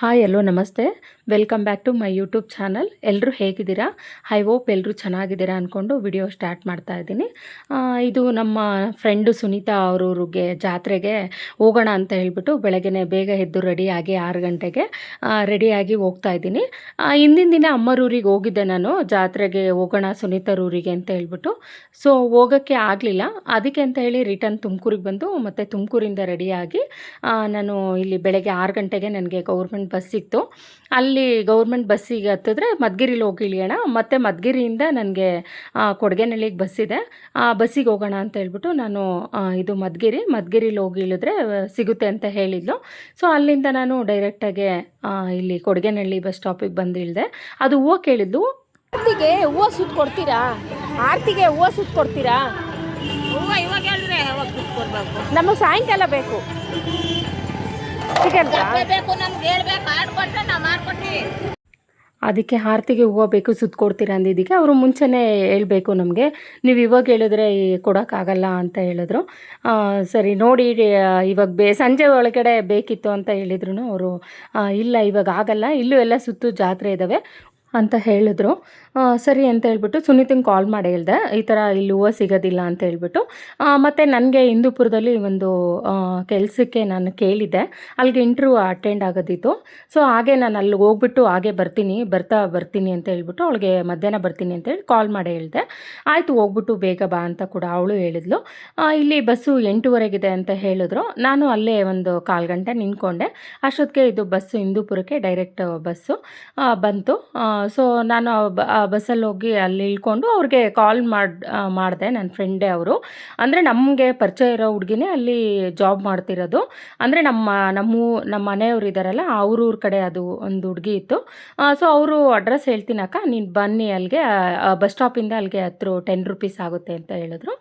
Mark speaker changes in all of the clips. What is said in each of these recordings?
Speaker 1: Hi hello ನಮಸ್ತೆ. Welcome back to my YouTube channel. ಎಲ್ಲರೂ ಹೇಗಿದ್ದೀರಾ? ಐ ಹೋಪ್ ಎಲ್ಲರೂ ಚೆನ್ನಾಗಿದ್ದೀರಾ ಅಂದ್ಕೊಂಡು ವಿಡಿಯೋ ಸ್ಟಾರ್ಟ್ ಮಾಡ್ತಾ ಇದ್ದೀನಿ. ಇದು ನಮ್ಮ ಫ್ರೆಂಡು ಸುನೀತಾ ಅವರೂರಿಗೆ ಜಾತ್ರೆಗೆ ಹೋಗೋಣ ಅಂತ ಹೇಳ್ಬಿಟ್ಟು ಬೆಳಗ್ಗೆ ಬೇಗ ಎದ್ದು ರೆಡಿಯಾಗಿ 6 ಗಂಟೆಗೆ ರೆಡಿಯಾಗಿ ಹೋಗ್ತಾ ಇದ್ದೀನಿ. ಹಿಂದಿನ ದಿನ ಅಮ್ಮರೂರಿಗೆ ಹೋಗಿದ್ದೆ ನಾನು, ಜಾತ್ರೆಗೆ ಹೋಗೋಣ ಸುನೀತಾರೂರಿಗೆ ಅಂತ ಹೇಳ್ಬಿಟ್ಟು. ಸೊ ಹೋಗೋಕ್ಕೆ ಆಗಲಿಲ್ಲ. ಅದಕ್ಕೆ ಅಂತ ಹೇಳಿ ರಿಟರ್ನ್ ತುಮಕೂರಿಗೆ ಬಂದು ಮತ್ತು ತುಮಕೂರಿಂದ ರೆಡಿಯಾಗಿ ನಾನು ಇಲ್ಲಿ ಬೆಳಗ್ಗೆ 6 ಗಂಟೆಗೆ ನನಗೆ ಗೌರ್ಮೆಂಟ್ ಬಸ್ ಸಿಕ್ತು. ಅಲ್ಲಿ ಗೌರ್ಮೆಂಟ್ ಬಸ್ಸಿಗೆ ಹತ್ತಿದ್ರೆ ಮಧುಗಿರಿಲಿ ಹೋಗಿ ಇಳಿಯೋಣ, ಮತ್ತು ಮಧುಗಿರಿಯಿಂದ ನನಗೆ ಕೊಡಗೇನಹಳ್ಳಿಗೆ ಬಸ್ಸಿದೆ, ಬಸ್ಸಿಗೆ ಹೋಗೋಣ ಅಂತ ಹೇಳ್ಬಿಟ್ಟು ನಾನು ಇದು ಮಧುಗಿರಿಲಿ ಹೋಗಿ ಇಳಿದ್ರೆ ಸಿಗುತ್ತೆ ಅಂತ ಹೇಳಿದ್ಲು. ಸೊ ಅಲ್ಲಿಂದ ನಾನು ಡೈರೆಕ್ಟಾಗಿ ಇಲ್ಲಿ ಕೊಡಗೇನಹಳ್ಳಿ ಬಸ್ ಸ್ಟಾಪಿಗೆ ಬಂದು ಇಳಿದೆ. ಅದು ಹೂವು ಕೇಳಿದ್ಲು.
Speaker 2: ಆರ್ತಿಗೆ ಹೂವು ಸುತ್ತ ಕೊಡ್ತೀರಾ? ಆರ್ತಿಗೆ ಹೂವು ಸುತ್ತ ಕೊಡ್ತೀರಾ? ನಮಗೆ ಸಾಯಂಕಾಲ ಬೇಕು.
Speaker 1: ಅದಕ್ಕೆ ಆರತಿಗೆ ಹೂವು ಬೇಕು, ಸುತ್ತ ಕೊಡ್ತೀರಾ ಅಂದಿದ್ದಕ್ಕೆ ಅವರು ಮುಂಚೆನೇ ಹೇಳಬೇಕು ನಮಗೆ, ನೀವು ಇವಾಗ ಹೇಳಿದ್ರೆ ಕೊಡೋಕ್ಕಾಗಲ್ಲ ಅಂತ ಹೇಳಿದ್ರು. ಸರಿ ನೋಡಿ ಇವಾಗ ಸಂಜೆ ಒಳಗಡೆ ಬೇಕಿತ್ತು ಅಂತ ಹೇಳಿದ್ರು ಅವರು. ಇಲ್ಲ ಇವಾಗ ಆಗಲ್ಲ, ಇಲ್ಲೂ ಎಲ್ಲ ಸುತ್ತು ಜಾತ್ರೆ ಇದ್ದಾವೆ ಅಂತ ಹೇಳಿದ್ರು. ಸರಿ ಅಂತ ಹೇಳ್ಬಿಟ್ಟು ಸುನೀತಂಗೆ ಕಾಲ್ ಮಾಡಿ ಹೇಳಿದೆ, ಈ ಥರ ಇಲ್ಲಿ ಹೂವು ಸಿಗೋದಿಲ್ಲ ಅಂತ ಹೇಳ್ಬಿಟ್ಟು. ಮತ್ತು ನನಗೆ ಹಿಂದೂಪುರದಲ್ಲಿ ಒಂದು ಕೆಲಸಕ್ಕೆ ನಾನು ಕೇಳಿದ್ದೆ, ಅಲ್ಲಿಗೆ ಇಂಟರ್ವ್ಯೂ ಅಟೆಂಡ್ ಆಗೋದಿತ್ತು. ಸೊ ಹಾಗೆ ನಾನು ಅಲ್ಲಿಗೆ ಹೋಗ್ಬಿಟ್ಟು ಹಾಗೆ ಬರ್ತೀನಿ ಅಂತ ಹೇಳ್ಬಿಟ್ಟು ಅವಳಿಗೆ ಮಧ್ಯಾಹ್ನ ಬರ್ತೀನಿ ಅಂತೇಳಿ ಕಾಲ್ ಮಾಡಿ ಹೇಳಿದೆ. ಆಯಿತು ಹೋಗ್ಬಿಟ್ಟು ಬೇಗ ಬಾ ಅಂತ ಕೂಡ ಅವಳು ಹೇಳಿದ್ಲು. ಇಲ್ಲಿ ಬಸ್ಸು 8:15 ಅಂತ ಹೇಳಿದ್ರು. ನಾನು ಅಲ್ಲೇ ಒಂದು 1/4 ಗಂಟೆ ನಿಂತ್ಕೊಂಡೆ. ಅಷ್ಟೊತ್ತಿಗೆ ಇದು ಬಸ್ಸು ಹಿಂದೂಪುರಕ್ಕೆ ಡೈರೆಕ್ಟ್ ಬಸ್ಸು ಬಂತು. ಸೊ ನಾನು ಬಸ್ಸಲ್ಲಿ ಹೋಗಿ ಅಲ್ಲಿ ಇಳ್ಕೊಂಡು ಅವ್ರಿಗೆ ಕಾಲ್ ಮಾಡಿದೆ. ನನ್ನ ಫ್ರೆಂಡೇ ಅವರು, ಅಂದರೆ ನಮಗೆ ಪರಿಚಯ ಇರೋ ಹುಡುಗಿನೇ ಅಲ್ಲಿ ಜಾಬ್ ಮಾಡ್ತಿರೋದು. ಅಂದರೆ ನಮ್ಮ ಮನೆಯವರು ಇದ್ದಾರಲ್ಲ, ಅವ್ರ ಕಡೆ ಅದು ಒಂದು ಹುಡುಗಿ ಇತ್ತು. ಸೊ ಅವರು ಅಡ್ರೆಸ್ ಹೇಳ್ತೀನಿ ಅಕ್ಕ, ನೀನು ಬನ್ನಿ ಅಲ್ಲಿಗೆ, ಬಸ್ ಸ್ಟಾಪಿಂದ ಅಲ್ಲಿಗೆ ಹತ್ರ 10 ರೂಪೀಸ್ ಆಗುತ್ತೆ ಅಂತ ಹೇಳಿದ್ರು.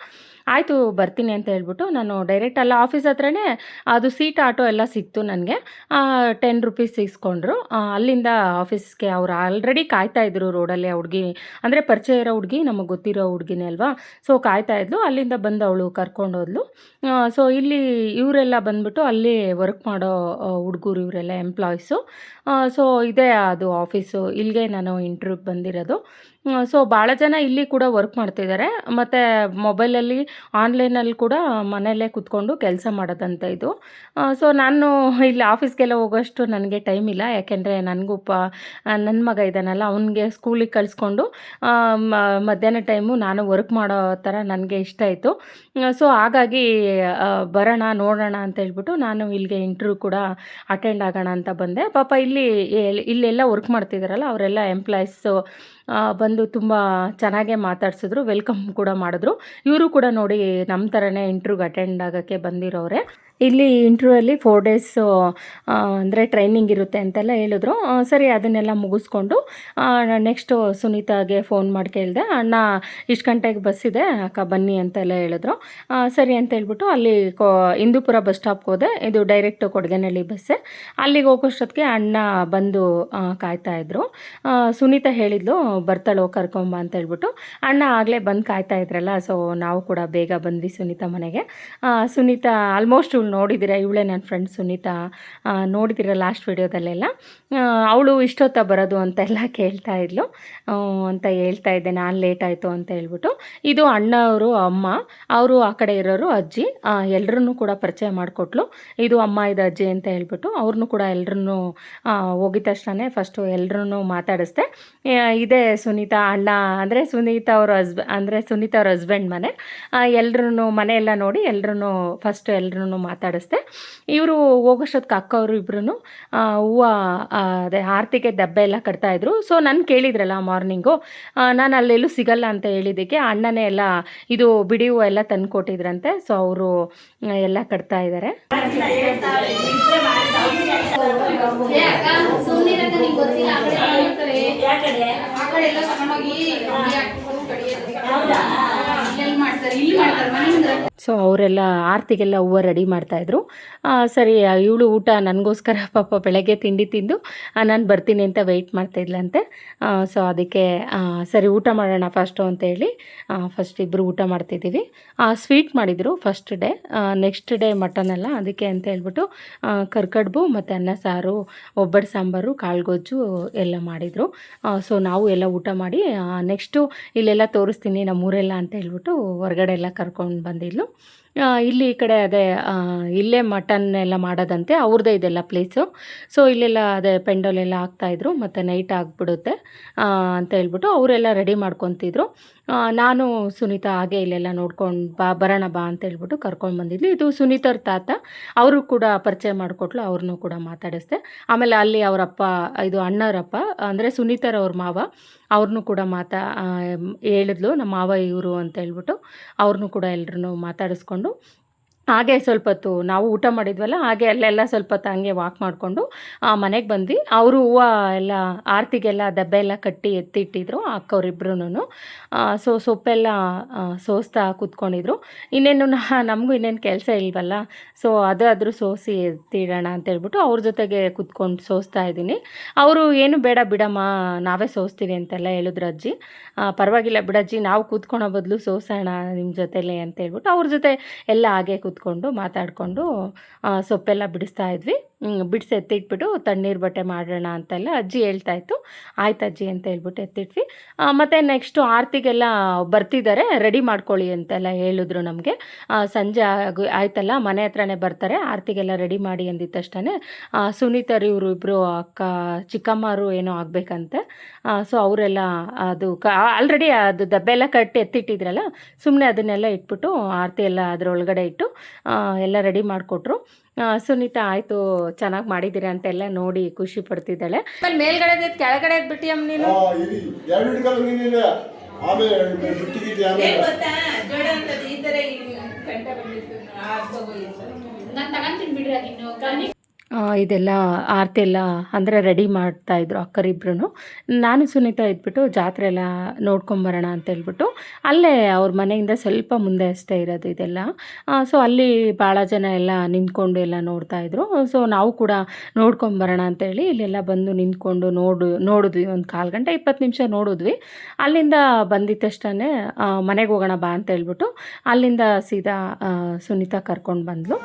Speaker 1: ಆಯಿತು ಬರ್ತೀನಿ ಅಂತ ಹೇಳ್ಬಿಟ್ಟು ನಾನು ಡೈರೆಕ್ಟ್ ಅಲ್ಲ ಆಫೀಸ್ ಹತ್ರನೇ ಅದು ಸೀಟ್ ಆಟೋ ಎಲ್ಲ ಸಿಕ್ತು ನನಗೆ. 10 ರೂಪೀಸ್ ಇಸ್ಕೊಂಡ್ರು. ಅಲ್ಲಿಂದ ಆಫೀಸ್ಗೆ ಅವ್ರು ಆಲ್ರೆಡಿ ಕಾಯ್ತಾಯಿದ್ರು ರೋಡಲ್ಲಿ. ಆ ಹುಡುಗಿ ಅಂದರೆ ಪರಿಚಯ ಇರೋ ಹುಡುಗಿ, ನಮಗೆ ಗೊತ್ತಿರೋ ಹುಡುಗಿನೇ ಅಲ್ವಾ. ಸೊ ಕಾಯ್ತಾಯಿದ್ಲು. ಅಲ್ಲಿಂದ ಬಂದು ಅವಳು ಕರ್ಕೊಂಡೋದ್ಲು. ಸೊ ಇಲ್ಲಿ ಇವರೆಲ್ಲ ಬಂದ್ಬಿಟ್ಟು ಅಲ್ಲಿ ವರ್ಕ್ ಮಾಡೋ ಹುಡುಗರು, ಇವರೆಲ್ಲ ಎಂಪ್ಲಾಯೀಸು. ಸೊ ಇದೇ ಅದು ಆಫೀಸು, ಇಲ್ಲಿಗೆ ನಾನು ಇಂಟರ್ವ್ಯೂಗೆ ಬಂದಿರೋದು. ಸೊ ಭಾಳ ಜನ ಇಲ್ಲಿ ಕೂಡ ವರ್ಕ್ ಮಾಡ್ತಿದ್ದಾರೆ, ಮತ್ತು ಮೊಬೈಲಲ್ಲಿ ಆನ್ಲೈನಲ್ಲಿ ಕೂಡ ಮನೆಯಲ್ಲೇ ಕೂತ್ಕೊಂಡು ಕೆಲಸ ಮಾಡೋದಂತ ಇದು. ಸೊ ನಾನು ಇಲ್ಲಿ ಆಫೀಸ್ಗೆಲ್ಲ ಹೋಗೋಷ್ಟು ನನಗೆ ಟೈಮ್ ಇಲ್ಲ, ಯಾಕೆಂದರೆ ನನಗೂ ನನ್ನ ಮಗ ಇದ್ದಾನಲ್ಲ, ಅವನಿಗೆ ಸ್ಕೂಲಿಗೆ ಕಳಿಸ್ಕೊಂಡು ಮಧ್ಯಾಹ್ನ ಟೈಮು ನಾನು ವರ್ಕ್ ಮಾಡೋ ಥರ ನನಗೆ ಇಷ್ಟ ಆಯಿತು. ಸೊ ಹಾಗಾಗಿ ಬರೋಣ ನೋಡೋಣ ಅಂತ ಹೇಳ್ಬಿಟ್ಟು ನಾನು ಇಲ್ಲಿಗೆ ಇಂಟರ್ವ್ಯೂ ಕೂಡ ಅಟೆಂಡ್ ಆಗೋಣ ಅಂತ ಬಂದೆ. ಪಾಪ ಇಲ್ಲೆಲ್ಲ ವರ್ಕ್ ಮಾಡ್ತಿದ್ದಾರಲ್ಲ ಅವರೆಲ್ಲ ಎಂಪ್ಲಾಯೀಸು ಬಂದು ತುಂಬ ಚೆನ್ನಾಗೇ ಮಾತಾಡ್ಸಿದ್ರು, ವೆಲ್ಕಮ್ ಕೂಡ ಮಾಡಿದ್ರು. ಇವರು ಕೂಡ ನೋಡಿ ನಮ್ಮ ಥರನೇ ಇಂಟರ್ವ್ಯೂಗೆ ಅಟೆಂಡ್ ಆಗೋಕ್ಕೆ ಬಂದಿರೋರೆ. ಇಲ್ಲಿ ಇಂಟರ್ವ್ಯೂಲ್ಲಿ 4 ಡೇಸು ಅಂದರೆ ಟ್ರೈನಿಂಗ್ ಇರುತ್ತೆ ಅಂತೆಲ್ಲ ಹೇಳಿದ್ರು. ಸರಿ ಅದನ್ನೆಲ್ಲ ಮುಗಿಸ್ಕೊಂಡು ನೆಕ್ಸ್ಟು ಸುನೀತಾಗೆ ಫೋನ್ ಮಾಡಿ ಕೇಳಿದೆ, ಅಣ್ಣ ಇಷ್ಟು ಗಂಟೆಗೆ ಬಸ್ ಇದೆ ಅಕ್ಕ ಬನ್ನಿ ಅಂತೆಲ್ಲ ಹೇಳಿದ್ರು. ಸರಿ ಅಂತ ಹೇಳ್ಬಿಟ್ಟು ಅಲ್ಲಿ ಹಿಂದೂಪುರ ಬಸ್ ಸ್ಟಾಪ್ಗೆ ಹೋದೆ. ಇದು ಡೈರೆಕ್ಟ್ ಕೊಡಗೇನಹಳ್ಳಿ ಬಸ್ಸೇ. ಅಲ್ಲಿಗೆ ಹೋಗೋಷ್ಟೊತ್ತಿಗೆ ಅಣ್ಣ ಬಂದು ಕಾಯ್ತಾಯಿದ್ರು. ಸುನೀತಾ ಹೇಳಿದ್ಲು ಬರ್ತಾಳೋ ಕರ್ಕೊಂಬ ಅಂತ ಹೇಳ್ಬಿಟ್ಟು. ಅಣ್ಣ ಆಗಲೇ ಬಂದು ಕಾಯ್ತಾ ಇದ್ರಲ್ಲ, ಸೊ ನಾವು ಕೂಡ ಬೇಗ ಬಂದ್ವಿ ಸುನೀತಾ ಮನೆಗೆ. ಸುನೀತಾ ಆಲ್ಮೋಸ್ಟ್ ನೋಡಿದ್ದೀರಾ, ಇವಳೇ ನನ್ನ ಫ್ರೆಂಡ್ ಸುನೀತಾ, ನೋಡಿದ್ದೀರಾ ಲಾಸ್ಟ್ ವಿಡಿಯೋದಲ್ಲೆಲ್ಲ. ಅವಳು ಇಷ್ಟೊತ್ತ ಬರೋದು ಅಂತೆಲ್ಲ ಕೇಳ್ತಾ ಇದ್ಲು ಅಂತ ಹೇಳ್ತಾ ಇದ್ದೆ, ನಾನು ಲೇಟ್ ಆಯಿತು ಅಂತ ಹೇಳ್ಬಿಟ್ಟು. ಇದು ಅಣ್ಣವರು ಅಮ್ಮ, ಅವರು ಆ ಕಡೆ ಇರೋರು ಅಜ್ಜಿ. ಎಲ್ಲರನ್ನೂ ಕೂಡ ಪರಿಚಯ ಮಾಡಿಕೊಟ್ಲು. ಇದು ಅಮ್ಮ, ಇದು ಅಜ್ಜಿ ಅಂತ ಹೇಳ್ಬಿಟ್ಟು ಅವ್ರನ್ನೂ ಕೂಡ ಎಲ್ಲರನ್ನೂ ಹೋಗಿದ ತಕ್ಷಣ ಫಸ್ಟು ಎಲ್ಲರನ್ನೂ ಮಾತಾಡಿಸ್ದೆ. ಇದೇ ಸುನೀತಾ ಅಣ್ಣ, ಅಂದರೆ ಸುನೀತಾ ಅವ್ರ ಹಸ್ಬೆಂಡ್ ಮನೆ. ಎಲ್ಲರೂ ಮನೆಯೆಲ್ಲ ನೋಡಿ ಎಲ್ಲರೂ ಫಸ್ಟ್ ಎಲ್ಲರೂ ಮಾತಾಡಿಸ್ದೆ. ಇವರು ಹೋಗೋಷ್ಟೊತ್ತಿಗೆ ಅಕ್ಕವರು ಇಬ್ಬರೂ ಹೂವು ಅದೇ ಆರತಿಗೆ ದಬ್ಬೆ ಎಲ್ಲ ಕಟ್ತಾಯಿದ್ರು. ಸೊ ನಾನು ಕೇಳಿದ್ರಲ್ಲ ಮಾರ್ನಿಂಗು, ನಾನು ಅಲ್ಲೆಲ್ಲೂ ಸಿಗಲ್ಲ ಅಂತ ಹೇಳಿದ್ದಕ್ಕೆ ಅಣ್ಣನೇ ಎಲ್ಲ ಇದು ಬಿಡಿ ಹೂವು ಎಲ್ಲ ತಂದು ಕೊಟ್ಟಿದ್ರಂತೆ. ಸೊ ಅವರು ಎಲ್ಲ ಕಟ್ತಾ ಇದ್ದಾರೆ. ಸೊ ಅವರೆಲ್ಲ ಆರತಿಗೆಲ್ಲ ಹೂವು ರೆಡಿ ಮಾಡ್ತಾಯಿದ್ರು. ಸರಿ ಇವಳು ಊಟ ನನಗೋಸ್ಕರ ಪಾಪ ಬೆಳಗ್ಗೆ ತಿಂಡಿ ತಿಂದು ನಾನು ಬರ್ತೀನಿ ಅಂತ ವೆಯ್ಟ್ ಮಾಡ್ತಾಯಿದ್ಲಂತೆ. ಸೊ ಅದಕ್ಕೆ ಸರಿ ಊಟ ಮಾಡೋಣ ಫಸ್ಟು ಅಂತೇಳಿ ಫಸ್ಟ್ ಇಬ್ಬರು ಊಟ ಮಾಡ್ತಿದ್ದೀವಿ. ಸ್ವೀಟ್ ಮಾಡಿದರು first day, next day mutton ಅಲ್ಲ ಅದಕ್ಕೆ ಅಂತ ಹೇಳ್ಬಿಟ್ಟು ಕರ್ಕಡ್ಬು ಮತ್ತು ಅನ್ನ ಸಾರು, ಒಬ್ಬಟ್ಟು ಸಾಂಬಾರು, ಕಾಳುಗೊಜ್ಜು ಎಲ್ಲ ಮಾಡಿದರು. ಸೊ ನಾವು ಎಲ್ಲ ಊಟ ಮಾಡಿ ನೆಕ್ಸ್ಟು ಇಲ್ಲೆಲ್ಲ ತೋರಿಸ್ತೀನಿ ನಮ್ಮೂರೆಲ್ಲ ಅಂತ ಹೇಳ್ಬಿಟ್ಟು ಹೊರಗಡೆ ಎಲ್ಲ ಕರ್ಕೊಂಡು ಬಂದಿದ್ಲು. ಇಲ್ಲಿ ಈ ಕಡೆ ಅದೇ ಇಲ್ಲೇ ಮಟನ್ ಎಲ್ಲ ಮಾಡೋದಂತೆ, ಅವ್ರದ್ದೇ ಇದೆಲ್ಲ ಪ್ಲೇಸು. ಸೊ ಇಲ್ಲೆಲ್ಲ ಅದೇ ಪೆಂಡೋಲೆಲ್ಲ ಹಾಕ್ತಾಯಿದ್ರು ಮತ್ತು ನೈಟ್ ಆಗಿಬಿಡುತ್ತೆ ಅಂತ ಹೇಳ್ಬಿಟ್ಟು ಅವರೆಲ್ಲ ರೆಡಿ ಮಾಡ್ಕೊತಿದ್ರು. ನಾನು ಸುನೀತಾ ಹಾಗೆ ಇಲ್ಲೆಲ್ಲ ನೋಡ್ಕೊಂಡು ಬರೋಣ ಬಾ ಅಂತ ಹೇಳ್ಬಿಟ್ಟು ಕರ್ಕೊಂಡು ಬಂದಿದ್ವಿ. ಇದು ಸುನೀತವ್ರ ತಾತ, ಅವರು ಕೂಡ ಪರಿಚಯ ಮಾಡಿಕೊಟ್ಲು, ಅವ್ರನ್ನೂ ಕೂಡ ಮಾತಾಡಿಸ್ದೆ. ಆಮೇಲೆ ಅಲ್ಲಿ ಅವರಪ್ಪ, ಇದು ಅಣ್ಣರಪ್ಪ ಅಂದರೆ ಸುನೀತರವ್ರ ಮಾವ, ಅವ್ರನ್ನೂ ಕೂಡ ಹೇಳಿದ್ಲು ನಮ್ಮ ಮಾವ ಇವರು ಅಂತ ಹೇಳ್ಬಿಟ್ಟು ಅವ್ರನ್ನೂ ಕೂಡ ಎಲ್ರೂ ಮಾತಾಡಿಸ್ಕೊಂಡು ಹಾಗೆ ಸ್ವಲ್ಪ ಹೊತ್ತು ನಾವು ಊಟ ಮಾಡಿದ್ವಲ್ಲ, ಹಾಗೆ ಅಲ್ಲೆಲ್ಲ ಸ್ವಲ್ಪ ಹೊತ್ತು ಹಂಗೆ ವಾಕ್ ಮಾಡಿಕೊಂಡು ಮನೆಗೆ ಬಂದ್ವಿ. ಅವರು ಹೂವು ಎಲ್ಲ ಆರತಿಗೆಲ್ಲ ದಬ್ಬೆ ಎಲ್ಲ ಕಟ್ಟಿ ಎತ್ತಿಟ್ಟಿದ್ರು ಅಕ್ಕವ್ರಿಬ್ರು. ಸೊ ಸೊಪ್ಪೆಲ್ಲ ಸೋಸ್ತಾ ಕೂತ್ಕೊಂಡಿದ್ರು. ಇನ್ನೇನು ನಮಗೂ ಇನ್ನೇನು ಕೆಲಸ ಇಲ್ವಲ್ಲ, ಸೊ ಅದಾದರೂ ಸೋಸಿ ಎತ್ತಿಡೋಣ ಅಂತೇಳ್ಬಿಟ್ಟು ಅವ್ರ ಜೊತೆಗೆ ಕೂತ್ಕೊಂಡು ಸೋಸ್ತಾ ಇದ್ದೀನಿ. ಅವರು ಏನು ಬೇಡ ಬಿಡಮ್ಮ ನಾವೇ ಸೋಸ್ತೀವಿ ಅಂತೆಲ್ಲ ಹೇಳಿದ್ರು ಅಜ್ಜಿ. ಪರವಾಗಿಲ್ಲ ಬಿಡಜ್ಜಿ, ನಾವು ಕೂತ್ಕೊಳ್ಳೋ ಬದಲು ಸೋಸೋಣ ನಿಮ್ಮ ಜೊತೆಲೇ ಅಂತೇಳ್ಬಿಟ್ಟು ಅವ್ರ ಜೊತೆ ಎಲ್ಲ ಹಾಗೆ ಕೂತ್ಕೊಂಡು ಮಾತಾಡಿಕೊಂಡು ಸೊಪ್ಪೆಲ್ಲ ಬಿಡಿಸ್ತಾ ಇದ್ವಿ. ಬಿಡಿಸಿ ಎತ್ತಿಟ್ಬಿಟ್ಟು ತಣ್ಣೀರು ಬಟ್ಟೆ ಮಾಡೋಣ ಅಂತೆಲ್ಲ ಅಜ್ಜಿ ಹೇಳ್ತಾಯಿತ್ತು. ಆಯ್ತು ಅಜ್ಜಿ ಅಂತ ಹೇಳ್ಬಿಟ್ಟು ಎತ್ತಿಟ್ವಿ. ಮತ್ತು ನೆಕ್ಸ್ಟು ಆರತಿಗೆಲ್ಲ ಬರ್ತಿದ್ದಾರೆ, ರೆಡಿ ಮಾಡ್ಕೊಳ್ಳಿ ಅಂತೆಲ್ಲ ಹೇಳಿದ್ರು ನಮಗೆ. ಸಂಜೆ ಆಯ್ತಲ್ಲ, ಮನೆ ಹತ್ರನೇ ಬರ್ತಾರೆ, ಆರತಿಗೆಲ್ಲ ರೆಡಿ ಮಾಡಿ ಅಂದಿದ ತಕ್ಷಣ ಸುನೀತರು ಇವರು ಇಬ್ಬರು ಅಕ್ಕ ಚಿಕ್ಕಮ್ಮರು ಏನೋ ಆಗಬೇಕಂತೆ. ಸೊ ಅವರೆಲ್ಲ ಅದು ಆಲ್ರೆಡಿ ಅದು ದಬ್ಬೆಲ್ಲ ಕಟ್ಟಿ ಎತ್ತಿಟ್ಟಿದ್ರಲ್ಲ, ಸುಮ್ಮನೆ ಅದನ್ನೆಲ್ಲ ಇಟ್ಬಿಟ್ಟು ಆರತಿ ಎಲ್ಲ ಅದರೊಳಗಡೆ ಇಟ್ಟು ಎಲ್ಲ ರೆಡಿ ಮಾಡಿಕೊಟ್ರು. ಸುನೀತಾ ಆಯಿತು ಚೆನ್ನಾಗಿ ಮಾಡಿದ್ದೀರಾ ಅಂತೆಲ್ಲ ನೋಡಿ ಖುಷಿ ಪಡ್ತಿದ್ದಾಳೆ. ಆಮೇಲೆ ಮೇಲ್ಗಡೆ ಕೆಳಗಡೆ ಬಿಟ್ಟು ಅಮ್ಮ ನೀನು ಇದೆಲ್ಲ ಆರತಿ ಎಲ್ಲ ಅಂದರೆ ರೆಡಿ ಮಾಡ್ತಾಯಿದ್ರು ಅಕ್ಕರಿಬ್ರು. ನಾನು ಸುನೀತಾ ಇದ್ಬಿಟ್ಟು ಜಾತ್ರೆ ಎಲ್ಲ ನೋಡ್ಕೊಂಬರೋಣ ಅಂತೇಳ್ಬಿಟ್ಟು ಅಲ್ಲೇ ಅವ್ರ ಮನೆಯಿಂದ ಸ್ವಲ್ಪ ಮುಂದೆ ಅಷ್ಟೇ ಇರೋದು ಇದೆಲ್ಲ. ಸೊ ಅಲ್ಲಿ ಭಾಳ ಜನ ಎಲ್ಲ ನಿಂತ್ಕೊಂಡು ಎಲ್ಲ ನೋಡ್ತಾಯಿದ್ರು. ಸೊ ನಾವು ಕೂಡ ನೋಡ್ಕೊಂಬರೋಣ ಅಂತೇಳಿ ಇಲ್ಲೆಲ್ಲ ಬಂದು ನಿಂತ್ಕೊಂಡು ನೋಡಿದ್ವಿ. ಒಂದು 1/4 ಗಂಟೆ 20 ನಿಮಿಷ ನೋಡಿದ್ವಿ. ಅಲ್ಲಿಂದ ಬಂದಿದ್ದಷ್ಟೇ ಮನೆಗೆ ಹೋಗೋಣ ಬಾ ಅಂತ ಹೇಳ್ಬಿಟ್ಟು ಅಲ್ಲಿಂದ ಸೀದಾ ಸುನೀತಾ ಕರ್ಕೊಂಡು ಬಂದ್ಲು.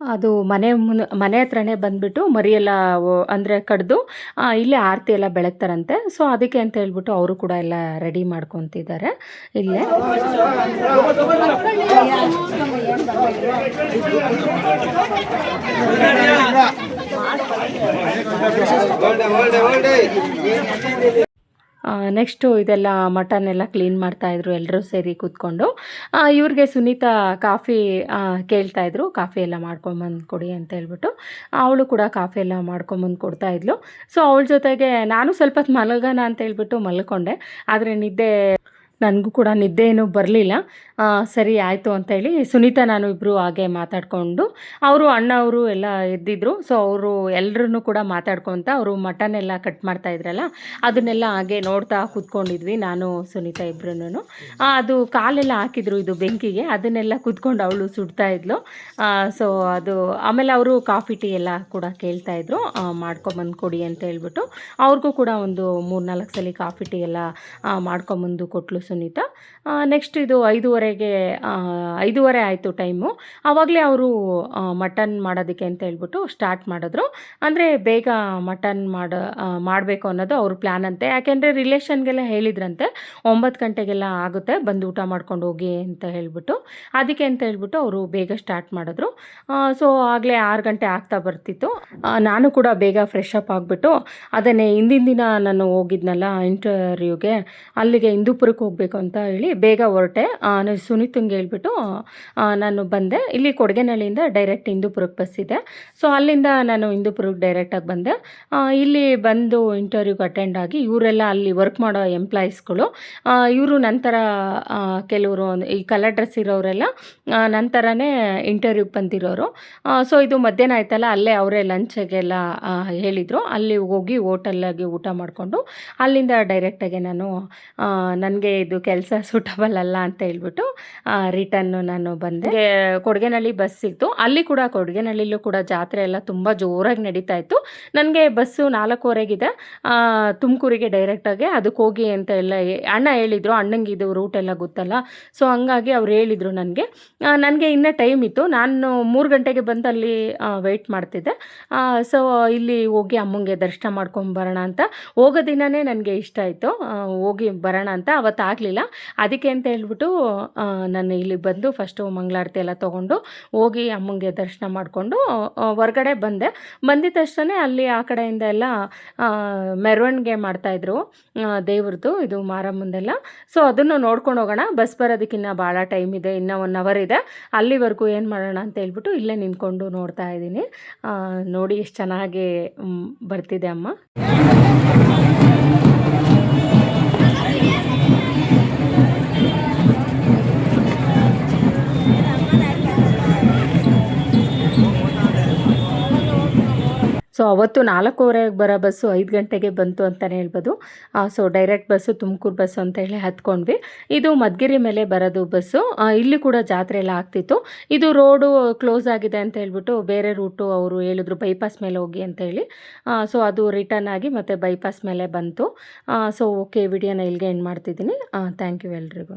Speaker 1: ಅದು ಮನೆ ಹತ್ರನೇ ಬಂದುಬಿಟ್ಟು ಮರಿಯೆಲ್ಲ ಅಂದರೆ ಕಡ್ದು ಇಲ್ಲೇ ಆರತಿ ಎಲ್ಲ ಬೆಳಗ್ತಾರಂತೆ. ಸೊ ಅದಕ್ಕೆ ಅಂತ ಹೇಳ್ಬಿಟ್ಟು ಅವರು ಕೂಡ ಎಲ್ಲ ರೆಡಿ ಮಾಡ್ಕೊತಿದ್ದಾರೆ ಇಲ್ಲೇ. ನೆಕ್ಸ್ಟು ಇದೆಲ್ಲ ಮಟನ್ ಎಲ್ಲ ಕ್ಲೀನ್ ಮಾಡ್ತಾಯಿದ್ರು ಎಲ್ಲರೂ ಸೇರಿ ಕೂತ್ಕೊಂಡು. ಇವ್ರಿಗೆ ಸುನೀತಾ ಕಾಫಿ ಕೇಳ್ತಾಯಿದ್ರು, ಕಾಫಿ ಎಲ್ಲ ಮಾಡ್ಕೊಂಬಂದು ಕೊಡಿ ಅಂತ ಹೇಳ್ಬಿಟ್ಟು ಅವಳು ಕೂಡ ಕಾಫಿ ಎಲ್ಲ ಮಾಡ್ಕೊಂಬಂದು ಕೊಡ್ತಾಯಿದ್ಲು. ಸೊ ಅವಳ ಜೊತೆಗೆ ನಾನು ಸ್ವಲ್ಪ ಹೊತ್ತು ಮಲಗೋಣ ಅಂತ ಹೇಳ್ಬಿಟ್ಟು ಮಲ್ಕೊಂಡೆ, ಆದರೆ ನನಗೂ ಕೂಡ ನಿದ್ದೆ ಏನೂ ಬರಲಿಲ್ಲ. ಸರಿ ಆಯಿತು ಅಂತೇಳಿ ಸುನೀತಾ ನಾನು ಇಬ್ಬರು ಹಾಗೆ ಮಾತಾಡಿಕೊಂಡು ಅವರು ಅಣ್ಣವರು ಎಲ್ಲ ಎದ್ದಿದ್ರು. ಸೊ ಅವರು ಎಲ್ಲರೂ ಕೂಡ ಮಾತಾಡ್ಕೊತ ಅವರು ಮಟನ್ ಎಲ್ಲ ಕಟ್ ಮಾಡ್ತಾಯಿದ್ರಲ್ಲ ಅದನ್ನೆಲ್ಲ ಹಾಗೆ ನೋಡ್ತಾ ಕೂತ್ಕೊಂಡಿದ್ವಿ ನಾನು ಸುನೀತಾ ಇಬ್ಬರೂ. ಅದು ಕಾಲೆಲ್ಲ ಹಾಕಿದ್ರು ಇದು ಬೆಂಕಿಗೆ, ಅದನ್ನೆಲ್ಲ ಕೂತ್ಕೊಂಡು ಅವಳು ಸುಡ್ತಾಯಿದ್ಲು. ಸೊ ಅದು ಆಮೇಲೆ ಅವರು ಕಾಫಿ ಟೀ ಎಲ್ಲ ಕೂಡ ಕೇಳ್ತಾಯಿದ್ರು, ಮಾಡ್ಕೊಂಬಂದು ಕೊಡಿ ಅಂತ ಹೇಳ್ಬಿಟ್ಟು ಅವ್ರಿಗೂ ಕೂಡ ಒಂದು 3-4 ಸಲ ಕಾಫಿ ಟೀ ಎಲ್ಲ ಮಾಡ್ಕೊಂಬಂದು ಕೊಟ್ಲು ಸುನೀತಾ. ನೆಕ್ಸ್ಟ್ ಇದು 5:30 ಆಯಿತು ಟೈಮು. ಆವಾಗಲೇ ಅವರು ಮಟನ್ ಮಾಡೋದಕ್ಕೆ ಅಂತ ಹೇಳ್ಬಿಟ್ಟು ಸ್ಟಾರ್ಟ್ ಮಾಡಿದ್ರು. ಅಂದರೆ ಬೇಗ ಮಟನ್ ಮಾಡಬೇಕು ಅನ್ನೋದು ಅವ್ರ ಪ್ಲ್ಯಾನ್ ಅಂತೆ. ಯಾಕೆಂದರೆ ರಿಲೇಷನ್ಗೆಲ್ಲ ಹೇಳಿದ್ರಂತೆ 9 ಗಂಟೆಗೆಲ್ಲ ಆಗುತ್ತೆ, ಬಂದು ಊಟ ಮಾಡ್ಕೊಂಡು ಹೋಗಿ ಅಂತ ಹೇಳ್ಬಿಟ್ಟು. ಅದಕ್ಕೆ ಅಂತ ಹೇಳ್ಬಿಟ್ಟು ಅವರು ಬೇಗ ಸ್ಟಾರ್ಟ್ ಮಾಡಿದ್ರು. ಸೊ ಆಗಲೇ 6 ಗಂಟೆ ಆಗ್ತಾ ಬರ್ತಿತ್ತು. ನಾನು ಕೂಡ ಬೇಗ ಫ್ರೆಶ್ ಅಪ್ ಆಗಿಬಿಟ್ಟು ಅದನ್ನೇ ಹಿಂದಿನ ದಿನ ನಾನು ಹೋಗಿದ್ನಲ್ಲ ಇಂಟರ್ವ್ಯೂಗೆ, ಅಲ್ಲಿಗೆ ಹಿಂದೂಪುರಕ್ಕೆ ಹೋಗಬೇಕು ಹೋಗಬೇಕು ಅಂತ ಹೇಳಿ ಬೇಗ ಹೊರಟೆ. ನಾನು ಸುನೀತಂಗೆ ಹೇಳ್ಬಿಟ್ಟು ನಾನು ಬಂದೆ. ಇಲ್ಲಿ ಕೊಡಗೇನಹಳ್ಳಿಯಿಂದ ಡೈರೆಕ್ಟ್ ಹಿಂದೂಪುರಕ್ಕೆ ಬಸ್ ಇದೆ. ಸೊ ಅಲ್ಲಿಂದ ನಾನು ಹಿಂದೂಪುರಕ್ಕೆ ಡೈರೆಕ್ಟಾಗಿ ಬಂದೆ. ಇಲ್ಲಿ ಬಂದು ಇಂಟರ್ವ್ಯೂಗೆ ಅಟೆಂಡ್ ಆಗಿ ಇವರೆಲ್ಲ ಅಲ್ಲಿ ವರ್ಕ್ ಮಾಡೋ ಎಂಪ್ಲಾಯೀಸ್ಗಳು, ಇವರು ನಂತರ ಕೆಲವರು ಈ ಕಲರ್ ಡ್ರೆಸ್ ಇರೋರೆಲ್ಲ ನಂತರನೇ ಇಂಟರ್ವ್ಯೂಗೆ ಬಂದಿರೋರು. ಸೊ ಇದು ಮಧ್ಯಾಹ್ನ ಆಯ್ತಲ್ಲ, ಅಲ್ಲೇ ಅವರೇ ಲಂಚ್ಗೆಲ್ಲ ಹೇಳಿದರು. ಅಲ್ಲಿ ಹೋಗಿ ಹೋಟೆಲ್ಲಾಗಿ ಊಟ ಮಾಡಿಕೊಂಡು ಅಲ್ಲಿಂದ ಡೈರೆಕ್ಟಾಗಿ ನಾನು ನನಗೆ ಇದು ಕೆಲಸ ಸೂಟಬಲ್ ಅಲ್ಲ ಅಂತ ಹೇಳ್ಬಿಟ್ಟು ರಿಟರ್ನು ನಾನು ಬಂದೆ. ಕೊಡಗೇನಹಳ್ಳಿ ಬಸ್ ಸಿಕ್ತು. ಅಲ್ಲಿ ಕೂಡ ಕೊಡಗೇನಹಳ್ಳಿಲೂ ಕೂಡ ಜಾತ್ರೆ ಎಲ್ಲ ತುಂಬ ಜೋರಾಗಿ ನಡೀತಾ ಇತ್ತು. ನನಗೆ ಬಸ್ಸು 4:15 ತುಮಕೂರಿಗೆ ಡೈರೆಕ್ಟಾಗಿ ಅದಕ್ಕೆ ಹೋಗಿ ಅಂತ ಎಲ್ಲ ಅಣ್ಣ ಹೇಳಿದರು. ಅಣ್ಣಂಗೆ ಇದು ರೂಟ್ ಎಲ್ಲ ಗೊತ್ತಲ್ಲ, ಸೊ ಹಂಗಾಗಿ ಅವ್ರು ಹೇಳಿದರು ನನಗೆ ಇನ್ನೂ ಟೈಮ್ ಇತ್ತು. ನಾನು 3 ಗಂಟೆಗೆ ಬಂದು ಅಲ್ಲಿ ವೆಯ್ಟ್ ಮಾಡ್ತಿದ್ದೆ. ಸೊ ಇಲ್ಲಿ ಹೋಗಿ ಅಮ್ಮಂಗೆ ದರ್ಶನ ಮಾಡ್ಕೊಂಬರೋಣ ಅಂತ ಹೋಗೋ ದಿನವೇ ನನಗೆ ಇಷ್ಟ ಆಯಿತು, ಹೋಗಿ ಬರೋಣ ಅಂತ. ಅವತ್ತಾಗಲಿಲ್ಲ. ಅದಕ್ಕೆ ಅಂತ ಹೇಳ್ಬಿಟ್ಟು ನಾನು ಇಲ್ಲಿಗೆ ಬಂದು ಫಸ್ಟು ಮಂಗಳಾರತಿ ಎಲ್ಲ ತೊಗೊಂಡು ಹೋಗಿ ಅಮ್ಮಂಗೆ ದರ್ಶನ ಮಾಡಿಕೊಂಡು ಹೊರಗಡೆ ಬಂದೆ. ಬಂದಿದ ತಕ್ಷಣ ಅಲ್ಲಿ ಆ ಕಡೆಯಿಂದ ಎಲ್ಲ ಮೆರವಣಿಗೆ ಮಾಡ್ತಾಯಿದ್ರು ದೇವ್ರದ್ದು, ಇದು ಮಾರಮ್ಮಂದೆಲ್ಲ. ಸೊ ಅದನ್ನು ನೋಡ್ಕೊಂಡು ಹೋಗೋಣ, ಬಸ್ ಬರೋದಕ್ಕಿನ್ನ ಭಾಳ ಟೈಮ್ ಇದೆ, ಇನ್ನೂ 1 ಅವರ್ ಇದೆ. ಅಲ್ಲಿವರೆಗೂ ಏನು ಮಾಡೋಣ ಅಂತ ಹೇಳ್ಬಿಟ್ಟು ಇಲ್ಲೇ ನಿಂತ್ಕೊಂಡು ನೋಡ್ತಾ ಇದ್ದೀನಿ. ನೋಡಿ ಎಷ್ಟು ಚೆನ್ನಾಗಿ ಬರ್ತಿದೆ ಅಮ್ಮ. ಸೊ ಅವತ್ತು 4:15ಗೆ ಬರೋ ಬಸ್ಸು 5 ಗಂಟೆಗೆ ಬಂತು ಅಂತಲೇ ಹೇಳ್ಬೋದು. So direct bus Tumakuru bus ಅಂತ ಹೇಳಿ ಹತ್ಕೊಂಡ್ವಿ. ಇದು ಮಧುಗಿರಿ ಮೇಲೆ ಬರೋದು ಬಸ್ಸು. ಇಲ್ಲಿ ಕೂಡ ಜಾತ್ರೆ ಎಲ್ಲ ಆಗ್ತಿತ್ತು. ಇದು ರೋಡು ಕ್ಲೋಸ್ ಆಗಿದೆ ಅಂತ ಹೇಳ್ಬಿಟ್ಟು ಬೇರೆ ರೂಟು ಅವರು ಹೇಳಿದ್ರು, ಬೈಪಾಸ್ ಮೇಲೆ ಹೋಗಿ ಅಂತ ಹೇಳಿ. ಸೊ ಅದು ರಿಟರ್ನ್ ಆಗಿ ಮತ್ತೆ ಬೈಪಾಸ್ ಮೇಲೆ ಬಂತು. ಸೊ ಓಕೆ, ವಿಡಿಯೋನ ಇಲ್ಲಿಗೆ ಎಂಡ್ ಮಾಡ್ತಿದ್ದೀನಿ. ಥ್ಯಾಂಕ್ ಯು ಎಲ್ರಿಗೂ.